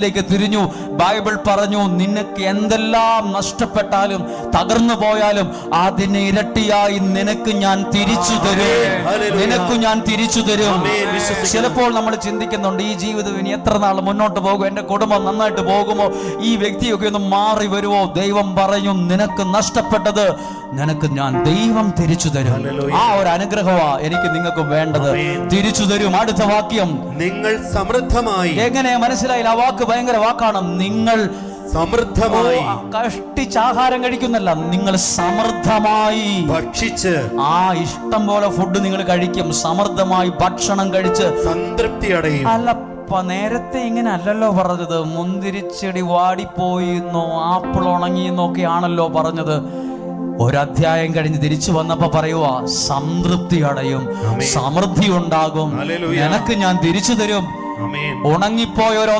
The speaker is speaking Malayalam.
ലേക്ക് തിരിഞ്ഞു. ബൈബിൾ പറഞ്ഞു, നിനക്ക് എന്തെല്ലാം നഷ്ടപ്പെട്ടാലും തകർന്നു പോയാലും അതിന് ഇരട്ടിയായി നിനക്ക് ഞാൻ തിരിച്ചു തരും, നിനക്ക് ഞാൻ തിരിച്ചു തരും. ചിലപ്പോൾ നമ്മൾ ചിന്തിക്കുന്നുണ്ട്, ഈ ജീവിതം ഇനി എത്ര നാൾ മുന്നോട്ട് പോകും, എന്റെ കുടുംബം നന്നായിട്ട് പോകുമോ, ഈ വ്യക്തിയൊക്കെ ഒന്ന് മാറി വരുമോ? ദൈവം പറഞ്ഞു, നിനക്ക് നഷ്ടപ്പെട്ടത് നിനക്ക് ഞാൻ ദൈവം തിരിച്ചു തരും. ആ ഒരു അനുഗ്രഹമാ എനിക്ക് നിങ്ങൾക്ക് വേണ്ടത്. തിരിച്ചു തരും. അടുത്ത വാക്യം, നിങ്ങൾ സമൃദ്ധമായി. എങ്ങനെ മനസ്സിലായില്ല? ആ വാക്ക് ഭയങ്കര വാക്കാണ്. നിങ്ങൾ സമൃദ്ധമായി കഷ്ടിച്ച് ആഹാരം കഴിക്കുന്നല്ല, നിങ്ങൾ സമൃദ്ധമായി ഭക്ഷിച്ച്. ഇഷ്ടം പോലെ ഫുഡ് നിങ്ങൾ കഴിക്കും, സമൃദ്ധമായി ഭക്ഷണം കഴിച്ച് സംതൃപ്തി അടയും. അല്ല, നേരത്തെ ഇങ്ങനെ അല്ലല്ലോ പറഞ്ഞത്. മുന്തിരിച്ചെടി വാടിപ്പോയിന്നോ ആപ്പിൾ ഉണങ്ങിയെന്നൊക്കെ ആണല്ലോ പറഞ്ഞത്. ഒരധ്യായം കഴിഞ്ഞ് തിരിച്ചു വന്നപ്പോ പറയുവാ, സംതൃപ്തി അടയും, സമൃദ്ധി ഉണ്ടാകും, നിനക്ക് ഞാൻ തിരിച്ചു തരും. ഉണങ്ങിപ്പോയ ഒരു